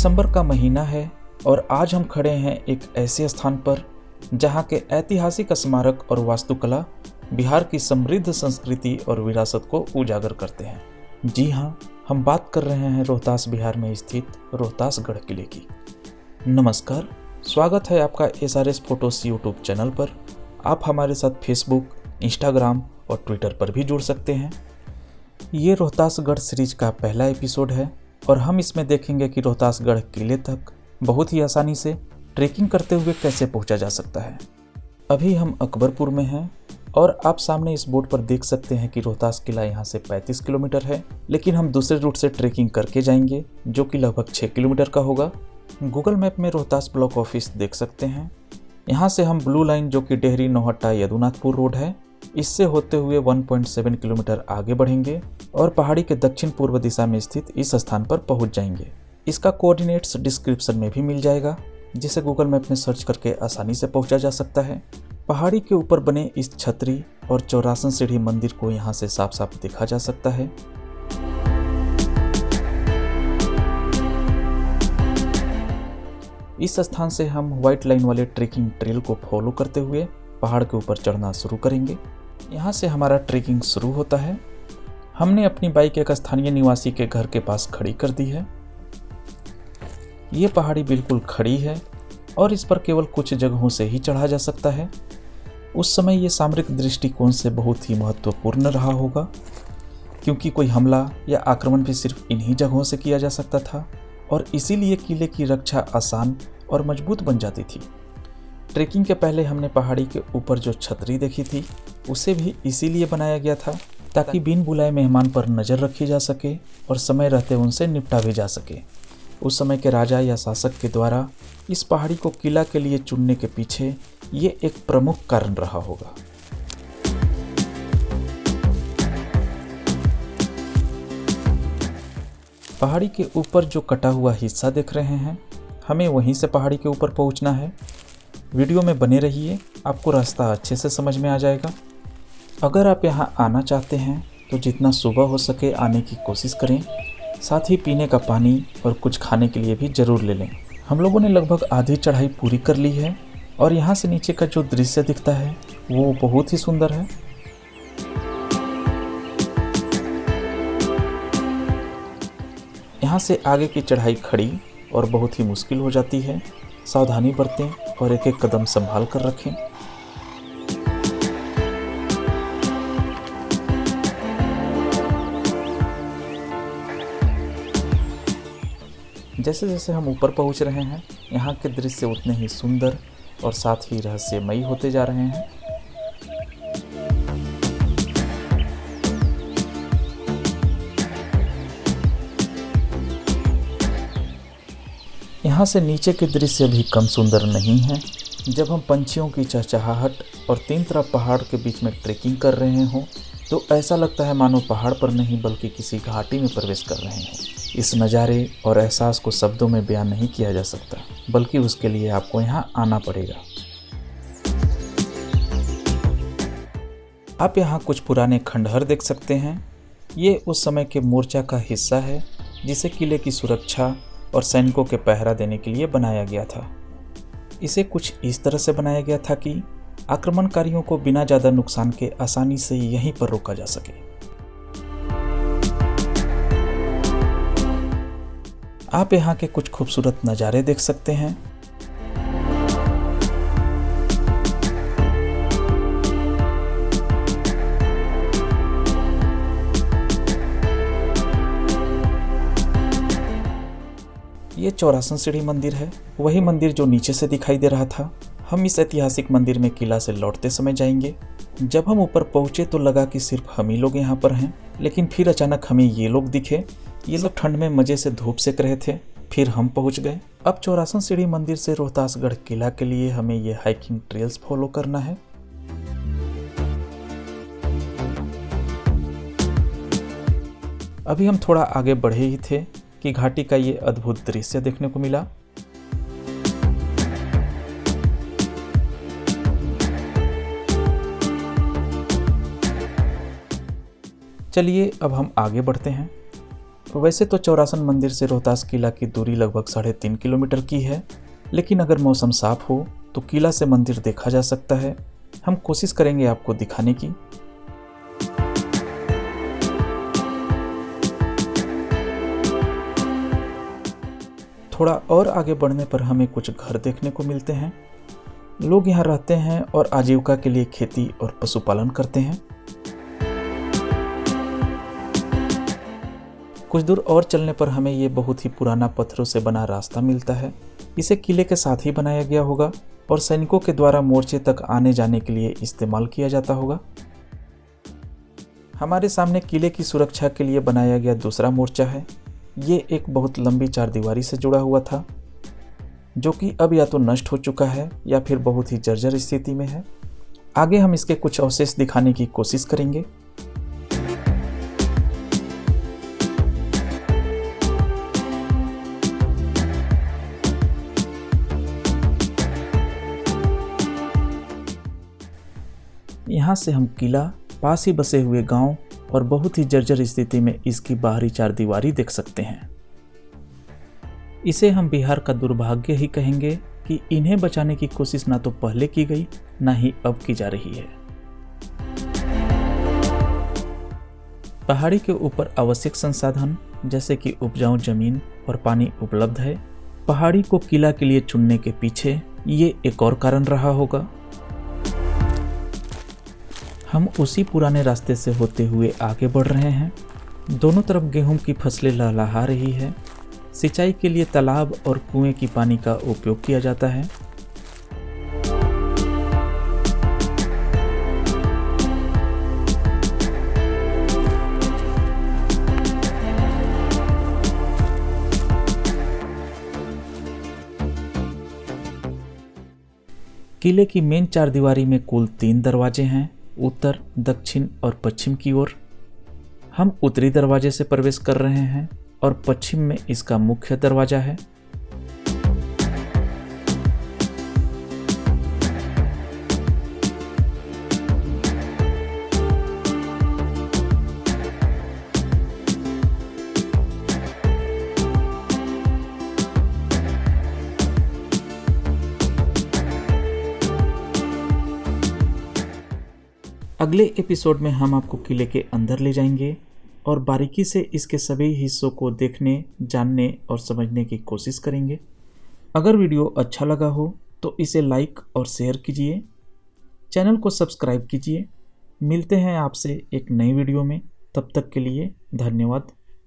दिसंबर का महीना है और आज हम खड़े हैं एक ऐसे स्थान पर जहां के ऐतिहासिक स्मारक और वास्तुकला बिहार की समृद्ध संस्कृति और विरासत को उजागर करते हैं। जी हां, हम बात कर रहे हैं रोहतास बिहार में स्थित रोहतासगढ़ किले की। नमस्कार, स्वागत है आपका SRS फोटोस यूट्यूब चैनल पर। आप हमारे साथ फेसबुक, इंस्टाग्राम और ट्विटर पर भी जुड़ सकते हैं। ये रोहतासगढ़ सीरीज का पहला एपिसोड है और हम इसमें देखेंगे कि रोहतासगढ़ किले तक बहुत ही आसानी से ट्रैकिंग करते हुए कैसे पहुंचा जा सकता है। अभी हम अकबरपुर में हैं और आप सामने इस बोर्ड पर देख सकते हैं कि रोहतास किला यहाँ से 35 किलोमीटर है, लेकिन हम दूसरे रूट से ट्रैकिंग करके जाएंगे जो कि लगभग 6 किलोमीटर का होगा। गूगल मैप में रोहतास ब्लॉक ऑफिस देख सकते हैं। यहाँ से हम ब्लू लाइन जो कि डेहरी नौहट्टा यदुनाथपुर रोड है, इससे होते हुए 1.7 किलोमीटर आगे बढ़ेंगे और पहाड़ी के दक्षिण पूर्व दिशा में स्थित इस स्थान पर पहुंच जाएंगे। इसका कोऑर्डिनेट्स डिस्क्रिप्शन में भी मिल जाएगा, जिसे गूगल मैप में सर्च करके आसानी से पहुंचा जा सकता है। पहाड़ी के ऊपर बने इस छतरी और 84 सीढ़ी मंदिर को यहाँ से साफ साफ देखा जा सकता है। इस स्थान से हम व्हाइट लाइन वाले ट्रेकिंग ट्रेल को फॉलो करते हुए पहाड़ के ऊपर चढ़ना शुरू करेंगे। यहाँ से हमारा ट्रेकिंग शुरू होता है। हमने अपनी बाइक एक स्थानीय निवासी के घर के पास खड़ी कर दी है। ये पहाड़ी बिल्कुल खड़ी है और इस पर केवल कुछ जगहों से ही चढ़ा जा सकता है। उस समय ये सामरिक दृष्टिकोण से बहुत ही महत्वपूर्ण रहा होगा, क्योंकि कोई हमला या आक्रमण भी सिर्फ इन्हीं जगहों से किया जा सकता था और इसीलिए किले की रक्षा आसान और मजबूत बन जाती थी। ट्रेकिंग के पहले हमने पहाड़ी के ऊपर जो छतरी देखी थी उसे भी इसीलिए बनाया गया था ताकि बिन बुलाए मेहमान पर नज़र रखी जा सके और समय रहते उनसे निपटा भी जा सके। उस समय के राजा या शासक के द्वारा इस पहाड़ी को किला के लिए चुनने के पीछे ये एक प्रमुख कारण रहा होगा। पहाड़ी के ऊपर जो कटा हुआ हिस्सा देख रहे हैं, हमें वहीं से पहाड़ी के ऊपर पहुंचना है। वीडियो में बने रहिए, आपको रास्ता अच्छे से समझ में आ जाएगा। अगर आप यहाँ आना चाहते हैं तो जितना सुबह हो सके आने की कोशिश करें। साथ ही पीने का पानी और कुछ खाने के लिए भी ज़रूर ले लें। हम लोगों ने लगभग आधी चढ़ाई पूरी कर ली है और यहाँ से नीचे का जो दृश्य दिखता है वो बहुत ही सुंदर है। यहाँ से आगे की चढ़ाई खड़ी और बहुत ही मुश्किल हो जाती है। सावधानी बरतें और एक एक कदम संभाल कर रखें। जैसे जैसे हम ऊपर पहुंच रहे हैं, यहाँ के दृश्य उतने ही सुंदर और साथ ही रहस्यमयी होते जा रहे हैं। यहाँ से नीचे के दृश्य भी कम सुंदर नहीं है। जब हम पंछियों की चहचहाहट और तीन तरफ पहाड़ के बीच में ट्रेकिंग कर रहे हों तो ऐसा लगता है मानो पहाड़ पर नहीं बल्कि किसी घाटी में प्रवेश कर रहे हों। इस नज़ारे और एहसास को शब्दों में बयान नहीं किया जा सकता, बल्कि उसके लिए आपको यहाँ आना पड़ेगा। आप यहाँ कुछ पुराने खंडहर देख सकते हैं। ये उस समय के मोर्चा का हिस्सा है जिसे किले की सुरक्षा और सैनिकों के पहरा देने के लिए बनाया गया था। इसे कुछ इस तरह से बनाया गया था कि आक्रमणकारियों को बिना ज़्यादा नुकसान के आसानी से यहीं पर रोका जा सके। आप यहाँ के कुछ खूबसूरत नज़ारे देख सकते हैं। ये 84 सीढ़ी मंदिर है, वही मंदिर जो नीचे से दिखाई दे रहा था। हम इस ऐतिहासिक मंदिर में किला से लौटते समय जाएंगे। जब हम ऊपर पहुंचे तो लगा कि सिर्फ हम ही लोग यहाँ पर हैं, लेकिन फिर अचानक हमें ये लोग दिखे। ये लोग ठंड में मजे से धूप सेक रहे थे। फिर हम पहुंच गए। अब 84 सीढ़ी मंदिर से रोहतासगढ़ किला के लिए हमें ये हाइकिंग ट्रेल्स फॉलो करना है। अभी हम थोड़ा आगे बढ़े ही थे कि घाटी का ये अद्भुत दृश्य देखने को मिला। चलिए अब हम आगे बढ़ते हैं। वैसे तो चौरासन मंदिर से रोहतास किला की दूरी लगभग 3.5 किलोमीटर की है, लेकिन अगर मौसम साफ हो तो किला से मंदिर देखा जा सकता है। हम कोशिश करेंगे आपको दिखाने की। थोड़ा और आगे बढ़ने पर हमें कुछ घर देखने को मिलते हैं। लोग यहाँ रहते हैं और आजीविका के लिए खेती और पशुपालन करते हैं। कुछ दूर और चलने पर हमें ये बहुत ही पुराना पत्थरों से बना रास्ता मिलता है। इसे किले के साथ ही बनाया गया होगा और सैनिकों के द्वारा मोर्चे तक आने जाने के लिए इस्तेमाल किया जाता होगा। हमारे सामने किले की सुरक्षा के लिए बनाया गया दूसरा मोर्चा है। ये एक बहुत लंबी चारदीवारी से जुड़ा हुआ था, जो कि अब या तो नष्ट हो चुका है या फिर बहुत ही जर्जर स्थिति में है। आगे हम इसके कुछ अवशेष दिखाने की कोशिश करेंगे। यहाँ से हम किला, पास ही बसे हुए गांव और बहुत ही जर्जर स्थिति में इसकी बाहरी चारदीवारी देख सकते हैं। इसे हम बिहार का दुर्भाग्य ही कहेंगे कि इन्हें बचाने की कोशिश ना तो पहले की गई, ना ही अब की जा रही है। पहाड़ी के ऊपर आवश्यक संसाधन जैसे कि उपजाऊ जमीन और पानी उपलब्ध है। पहाड़ी को किला के लिए चुनने के पीछे ये एक और कारण रहा होगा। हम उसी पुराने रास्ते से होते हुए आगे बढ़ रहे हैं। दोनों तरफ गेहूं की फसलें लहलहा रही है। सिंचाई के लिए तालाब और कुएं की पानी का उपयोग किया जाता है। किले की मेन चारदीवारी में कुल 3 दरवाजे हैं, उत्तर, दक्षिण और पश्चिम की ओर। हम उत्तरी दरवाजे से प्रवेश कर रहे हैं और पश्चिम में इसका मुख्य दरवाजा है। अगले एपिसोड में हम आपको किले के अंदर ले जाएंगे और बारीकी से इसके सभी हिस्सों को देखने, जानने और समझने की कोशिश करेंगे। अगर वीडियो अच्छा लगा हो तो इसे लाइक और शेयर कीजिए, चैनल को सब्सक्राइब कीजिए। मिलते हैं आपसे एक नई वीडियो में, तब तक के लिए धन्यवाद।